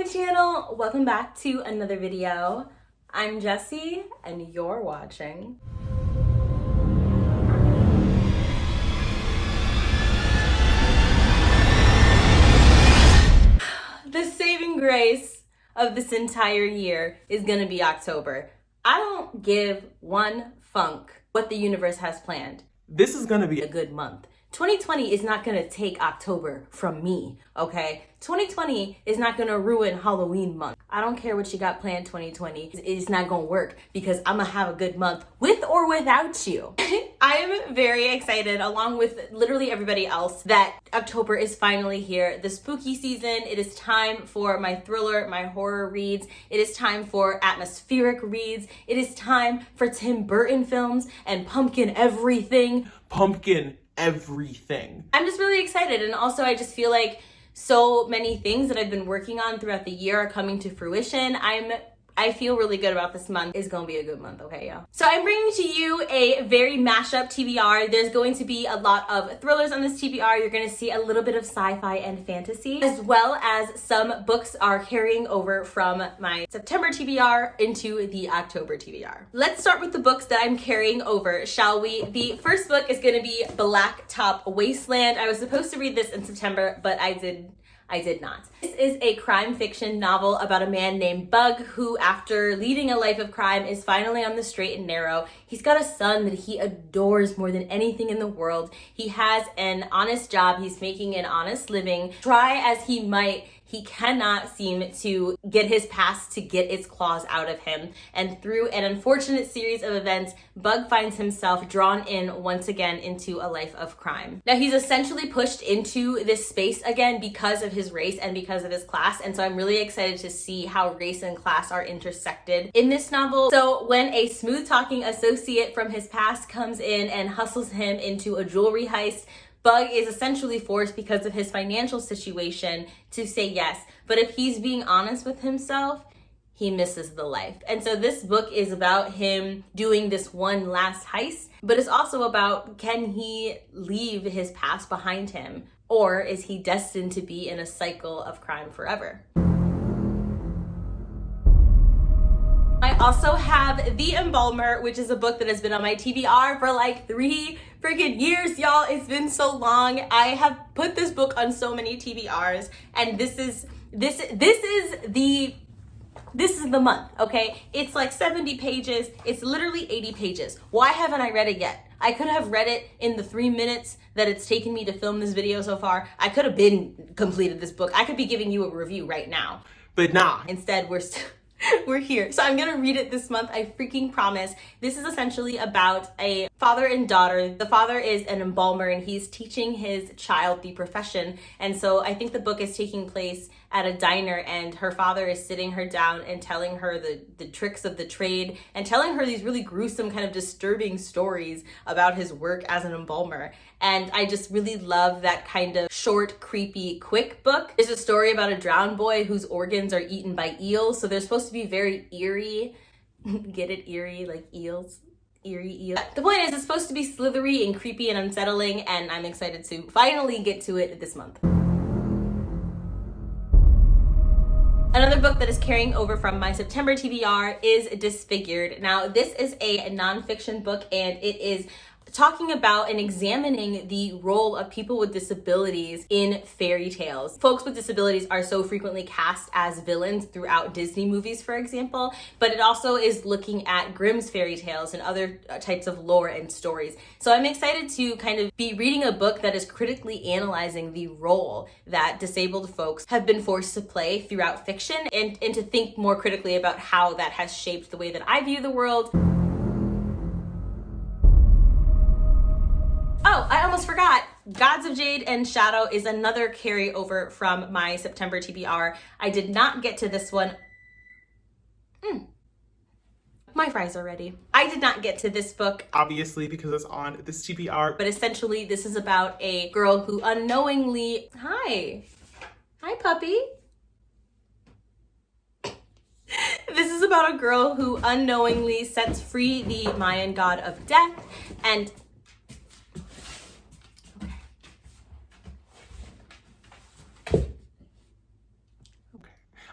my channel. Welcome back to another video. I'm Jessie and you're watching the saving grace of this entire year is gonna be October. I don't give one funk what the universe has planned. This is gonna be a good month. 2020 is not gonna take October from me, okay? 2020 is not gonna ruin Halloween month. I don't care what you got planned 2020. It's not gonna work because I'm gonna have a good month with or without you. I am very excited, along with literally everybody else, that October is finally here. The spooky season, it is time for my thriller, my horror reads. It is time for atmospheric reads. It is time for Tim Burton films and pumpkin everything. Pumpkin everything. I'm just really excited, and also I just feel like so many things that I've been working on throughout the year are coming to fruition. I feel really good about this month. It's gonna be a good month, okay, y'all? So I'm bringing to you a very mashup TBR. There's going to be a lot of thrillers on this TBR. You're gonna see a little bit of sci-fi and fantasy, as well as some books are carrying over from my September TBR into the October TBR. Let's start with the books that I'm carrying over, shall we? The first book is gonna be Blacktop Wasteland. I was supposed to read this in September, but I did not. This is a crime fiction novel about a man named Bug who, after leading a life of crime, is finally on the straight and narrow. He's got a son that he adores more than anything in the world. He has an honest job. He's making an honest living. Try as he might, he cannot seem to get his past to get its claws out of him. And through an unfortunate series of events, Bug finds himself drawn in once again into a life of crime. Now, he's essentially pushed into this space again because of his race and because of his class. And so I'm really excited to see how race and class are intersected in this novel. So when a smooth talking associate from his past comes in and hustles him into a jewelry heist, Bug is essentially forced, because of his financial situation, to say yes. But if he's being honest with himself, he misses the life. And so this book is about him doing this one last heist, but it's also about, can he leave his past behind him? Or is he destined to be in a cycle of crime forever? I also have The Embalmer, which is a book that has been on my TBR for like 3 freaking years, y'all. It's been so long. I have put this book on so many TBRs, and this is the month, okay? It's like 70 pages. It's literally 80 pages. Why haven't I read it yet? I could have read it in the 3 minutes that it's taken me to film this video so far. I could have completed this book. I could be giving you a review right now. But nah. Instead, we're here. So I'm gonna read it this month, I freaking promise. This is essentially about a father and daughter. The father is an embalmer and he's teaching his child the profession. And so I think the book is taking place at a diner, and her father is sitting her down and telling her the tricks of the trade and telling her these really gruesome, kind of disturbing stories about his work as an embalmer. And I just really love that kind of short, creepy, quick book. There's a story about a drowned boy whose organs are eaten by eels. So they're supposed to be very eerie. Get it? Eerie, like eels. Eerie eel. The point is, it's supposed to be slithery and creepy and unsettling, and I'm excited to finally get to it this month. Another book that is carrying over from my September TBR is Disfigured. Now, this is a nonfiction book, and it is talking about and examining the role of people with disabilities in fairy tales. Folks with disabilities are so frequently cast as villains throughout Disney movies, for example, but it also is looking at Grimm's fairy tales and other types of lore and stories. So I'm excited to kind of be reading a book that is critically analyzing the role that disabled folks have been forced to play throughout fiction, and to think more critically about how that has shaped the way that I view the world. Oh, I almost forgot. Gods of Jade and Shadow is another carryover from my September TBR. I did not get to this one. My fries are ready. I did not get to this book. Obviously, because it's on this TBR. But essentially, this is about a girl who unknowingly... Hi, puppy. This is about a girl who unknowingly sets free the Mayan god of death, and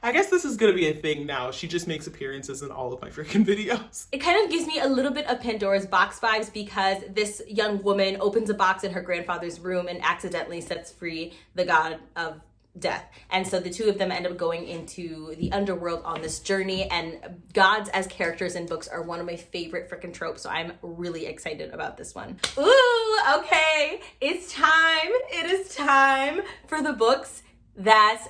I guess this is gonna be a thing now. She just makes appearances in all of my freaking videos. It kind of gives me a little bit of Pandora's box vibes because this young woman opens a box in her grandfather's room and accidentally sets free the god of death. And so the two of them end up going into the underworld on this journey, and gods as characters in books are one of my favorite freaking tropes, so I'm really excited about this one. Ooh, okay, it's time. It is time for the books that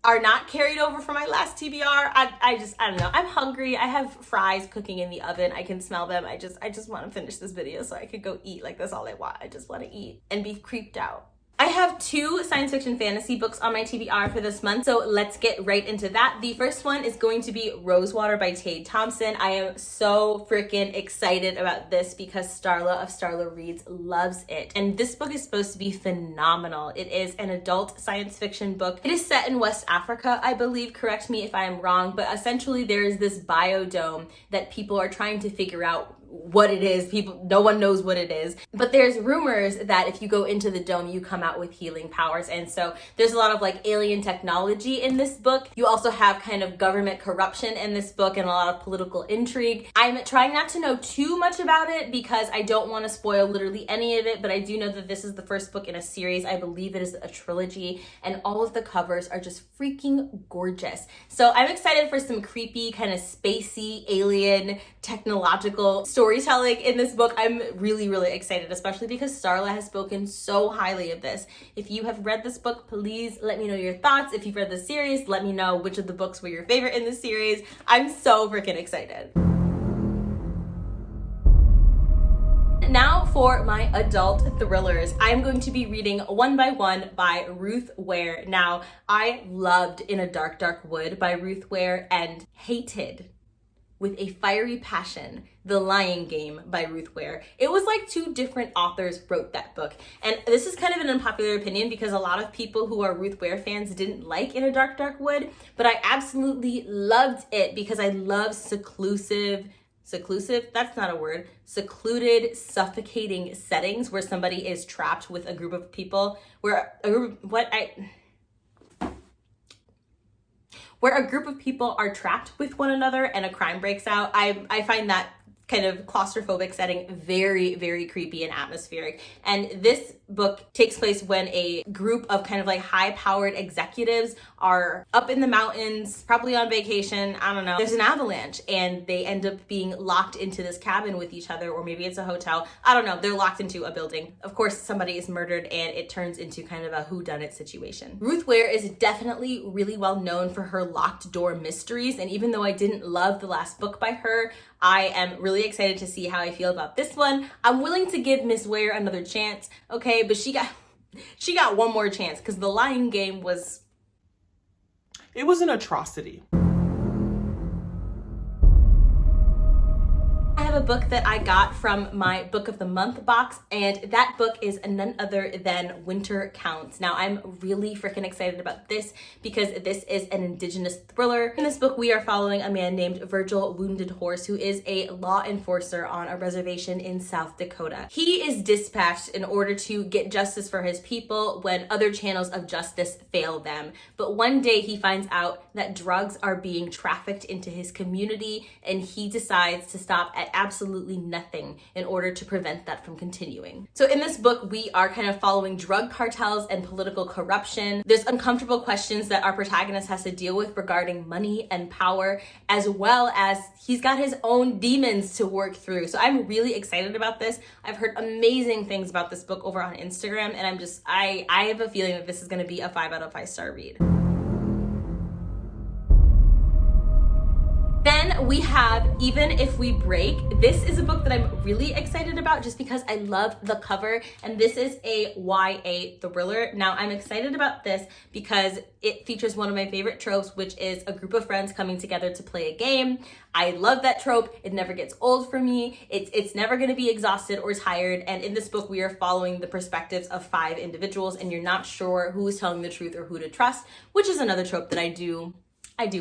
are not carried over from my last TBR. I don't know. I'm hungry. I have fries cooking in the oven. I can smell them. I just want to finish this video so I could go eat. Like, that's all I want. I just want to eat and be creeped out. I have 2 science fiction fantasy books on my TBR for this month, so let's get right into that. The first one is going to be Rosewater by Tade Thompson. I am so freaking excited about this because Starla of Starla Reads loves it. And this book is supposed to be phenomenal. It is an adult science fiction book. It is set in West Africa, I believe. Correct me if I am wrong, but essentially there is this biodome that people are trying to figure out what it is. No one knows what it is, but there's rumors that if you go into the dome, you come out with healing powers. And so there's a lot of like alien technology in this book. You also have kind of government corruption in this book and a lot of political intrigue. I'm trying not to know too much about it because I don't want to spoil literally any of it, but I do know that this is the first book in a series. I believe it is a trilogy, and all of the covers are just freaking gorgeous. So I'm excited for some creepy, kind of spacey, alien, technological storytelling in this book. I'm really, really excited, especially because Starla has spoken so highly of this. If you have read this book, please let me know your thoughts. If you've read the series, let me know which of the books were your favorite in the series. I'm so freaking excited. Now for my adult thrillers. I'm going to be reading One by One by Ruth Ware. Now, I loved In a Dark, Dark Wood by Ruth Ware and hated with a fiery passion The Lying Game by Ruth Ware. It was like 2 different authors wrote that book. And this is kind of an unpopular opinion because a lot of people who are Ruth Ware fans didn't like In a Dark, Dark Wood, but I absolutely loved it because I love seclusive, that's not a word, secluded, suffocating settings where somebody is trapped with a group of people, where a group of people are trapped with one another and a crime breaks out. I find that kind of claustrophobic setting very, very creepy and atmospheric. And this book takes place when a group of kind of like high-powered executives are up in the mountains, probably on vacation, I don't know. There's an avalanche and they end up being locked into this cabin with each other, or maybe it's a hotel. I don't know. They're locked into a building. Of course, somebody is murdered and it turns into kind of a whodunit situation. Ruth Ware is definitely really well known for her locked door mysteries. And even though I didn't love the last book by her, I am really excited to see how I feel about this one. I'm willing to give Miss Ware another chance, okay? But she got one more chance because The Lying Game was... It was an atrocity. I have a book that I got from my Book of the Month box, and that book is none other than Winter Counts. Now, I'm really freaking excited about this because this is an Indigenous thriller. In this book, we are following a man named Virgil Wounded Horse, who is a law enforcer on a reservation in South Dakota. He is dispatched in order to get justice for his people when other channels of justice fail them. But one day he finds out that drugs are being trafficked into his community, and he decides to stop at absolutely nothing in order to prevent that from continuing. So in this book, we are kind of following drug cartels and political corruption. There's uncomfortable questions that our protagonist has to deal with regarding money and power, as well as he's got his own demons to work through. So I'm really excited about this. I've heard amazing things about this book over on Instagram, and I have a feeling that this is going to be a 5 out of 5 star read. Then we have Even If We Break. This is a book that I'm really excited about just because I love the cover, and this is a YA thriller. Now, I'm excited about this because it features one of my favorite tropes, which is a group of friends coming together to play a game. I love that trope. It never gets old for me. It's never going to be exhausted or tired. And in this book, we are following the perspectives of 5 individuals, and you're not sure who is telling the truth or who to trust, which is another trope that I do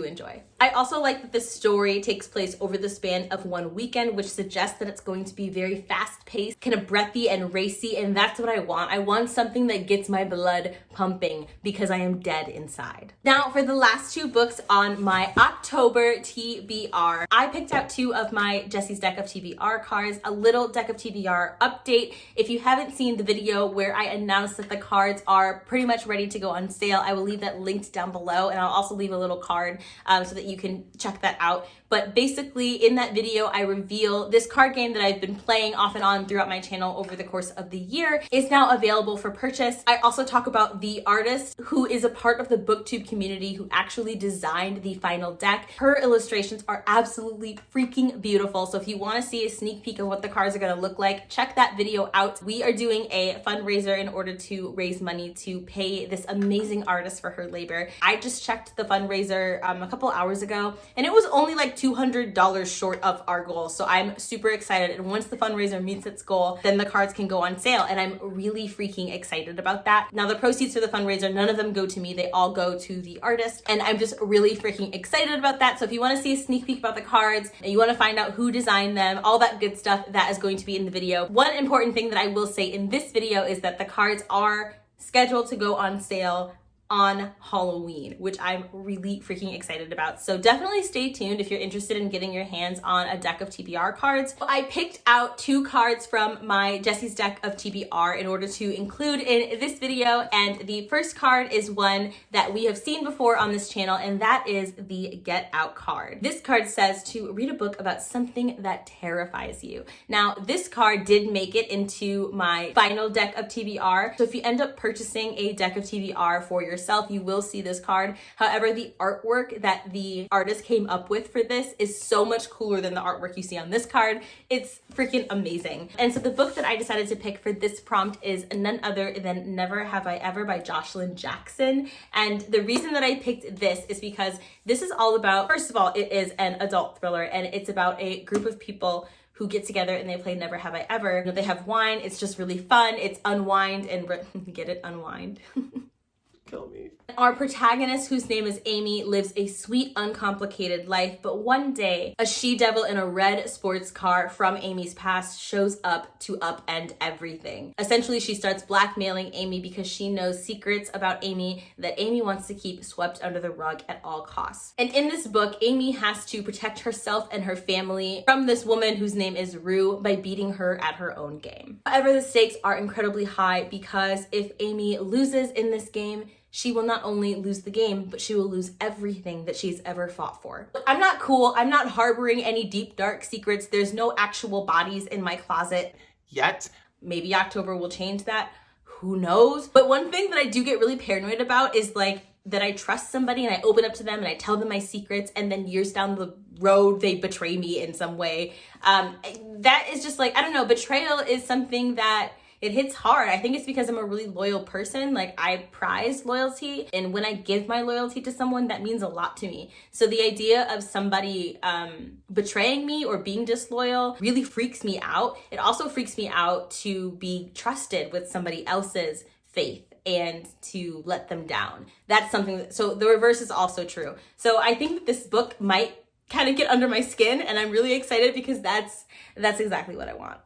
enjoy. I also like that this story takes place over the span of one weekend, which suggests that it's going to be very fast-paced, kind of breathy and racy, and that's what I want. I want something that gets my blood pumping because I am dead inside. Now, for the last two books on my October TBR, I picked out two of my Jesse's deck of TBR cards, a little deck of TBR update. If you haven't seen the video where I announced that the cards are pretty much ready to go on sale, I will leave that linked down below, and I'll also leave a little card so that you can check that out. But basically in that video, I reveal this card game that I've been playing off and on throughout my channel over the course of the year is now available for purchase. I also talk about the artist who is a part of the BookTube community who actually designed the final deck. Her illustrations are absolutely freaking beautiful. So if you want to see a sneak peek of what the cards are going to look like, check that video out. We are doing a fundraiser in order to raise money to pay this amazing artist for her labor. I just checked the fundraiser a couple hours ago, and it was only like $200 short of our goal. So I'm super excited. And once the fundraiser meets its goal, then the cards can go on sale. And I'm really freaking excited about that. Now the proceeds for the fundraiser, none of them go to me. They all go to the artist. And I'm just really freaking excited about that. So if you want to see a sneak peek about the cards and you want to find out who designed them, all that good stuff, that is going to be in the video. One important thing that I will say in this video is that the cards are scheduled to go on sale on Halloween, which I'm really freaking excited about. So definitely stay tuned if you're interested in getting your hands on a deck of TBR cards. I picked out two cards from my Jesse's deck of TBR in order to include in this video, and the first card is one that we have seen before on this channel, and that is the Get Out card. This card says to read a book about something that terrifies you. Now, this card did make it into my final deck of TBR, so if you end up purchasing a deck of TBR for yourself, you will see this card. However, the artwork that the artist came up with for this is so much cooler than the artwork you see on this card. It's freaking amazing. And so the book that I decided to pick for this prompt is none other than Never Have I Ever by Jocelyn Jackson. And the reason that I picked this is because this is all about, first of all, it is an adult thriller, and it's about a group of people who get together and they play Never Have I Ever. You know, they have wine. It's just really fun. It's unwind and get it? Unwind. Kill me. Our protagonist, whose name is Amy, lives a sweet, uncomplicated life, but one day, a she-devil in a red sports car from Amy's past shows up to upend everything. Essentially, she starts blackmailing Amy because she knows secrets about Amy that Amy wants to keep swept under the rug at all costs. And in this book, Amy has to protect herself and her family from this woman whose name is Rue by beating her at her own game. However, the stakes are incredibly high because if Amy loses in this game, she will not only lose the game, but she will lose everything that she's ever fought for. I'm not cool. I'm not harboring any deep, dark secrets. There's no actual bodies in my closet. Yet. Maybe October will change that. Who knows? But one thing that I do get really paranoid about is like that I trust somebody and I open up to them and I tell them my secrets, and then years down the road, they betray me in some way. That is just like, I don't know, betrayal is something that it hits hard. I think it's because I'm a really loyal person. Like, I prize loyalty, and when I give my loyalty to someone, that means a lot to me. So the idea of somebody betraying me or being disloyal really freaks me out. It also freaks me out to be trusted with somebody else's faith and to let them down. That's something that, so the reverse is also true. So I think that this book might kind of get under my skin, and I'm really excited because that's exactly what I want.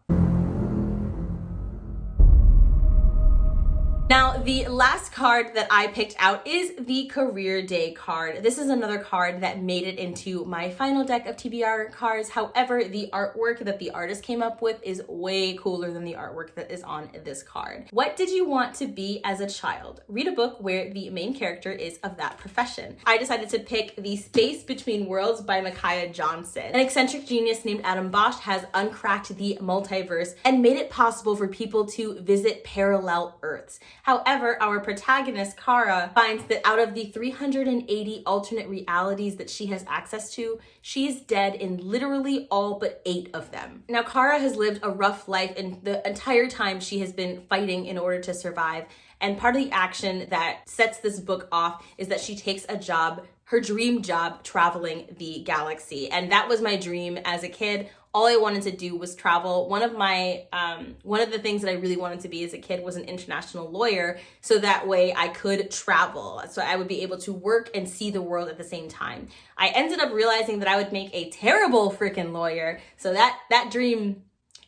Now, the last card that I picked out is the Career Day card. This is another card that made it into my final deck of TBR cards. However, the artwork that the artist came up with is way cooler than the artwork that is on this card. What did you want to be as a child? Read a book where the main character is of that profession. I decided to pick The Space Between Worlds by Mattia Johnson. An eccentric genius named Adam Bosch has uncracked the multiverse and made it possible for people to visit parallel Earths. However, our protagonist, Kara, finds that out of the 380 alternate realities that she has access to, she is dead in literally all but 8 of them. Now, Kara has lived a rough life, and the entire time she has been fighting in order to survive. And part of the action that sets this book off is that she takes a job, her dream job, traveling the galaxy. And that was my dream as a kid. All I wanted to do was travel. One of the things that I really wanted to be as a kid was an international lawyer, so that way I could travel. So I would be able to work and see the world at the same time. I ended up realizing that I would make a terrible freaking lawyer, so that dream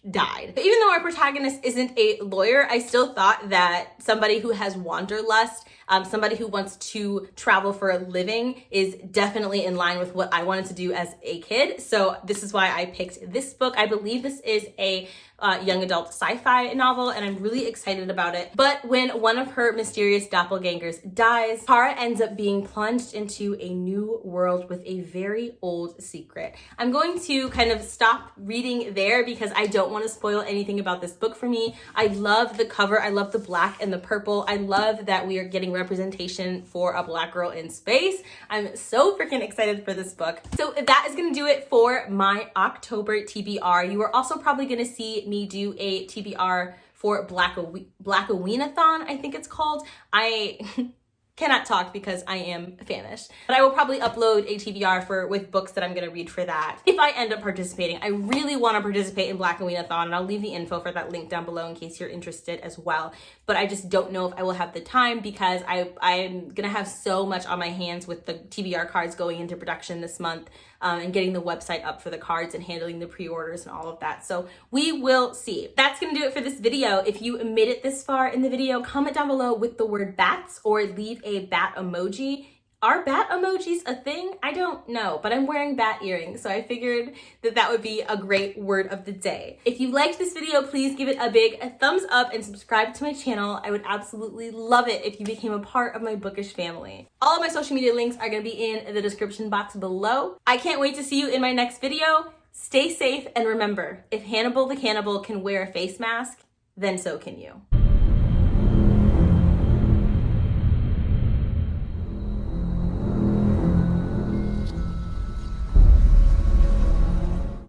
died. But even though our protagonist isn't a lawyer, I still thought that somebody who has wanderlust, somebody who wants to travel for a living, is definitely in line with what I wanted to do as a kid. So this is why I picked this book. I believe this is a young adult sci-fi novel, and I'm really excited about it. But when one of her mysterious doppelgangers dies, Kara ends up being plunged into a new world with a very old secret. I'm going to kind of stop reading there because I don't want to spoil anything about this book for me. I love the cover. I love the black and the purple. I love that we are getting representation for a Black girl in space. I'm so freaking excited for this book. So that is going to do it for my October TBR. You are also probably going to see me do a TBR for Blackoweenathon, I think it's called. I cannot talk because I am famished, but I will probably upload a TBR with books that I'm going to read for that if I end up participating. I really want to participate in Blackoweenathon, and I'll leave the info for that link down below in case you're interested as well. But I just don't know if I will have the time because I'm going to have so much on my hands with the TBR cards going into production this month, and getting the website up for the cards and handling the pre-orders and all of that. So we will see. That's going to do it for this video. If you made it this far in the video, comment down below with the word bats or leave a bat emoji. Are bat emojis a thing? I don't know, but I'm wearing bat earrings, so I figured that would be a great word of the day. If you liked this video, please give it a big thumbs up and subscribe to my channel. I would absolutely love it if you became a part of my bookish family. All of my social media links are going to be in the description box below. I can't wait to see you in my next video. Stay safe, and remember, if Hannibal the Cannibal can wear a face mask, then so can you.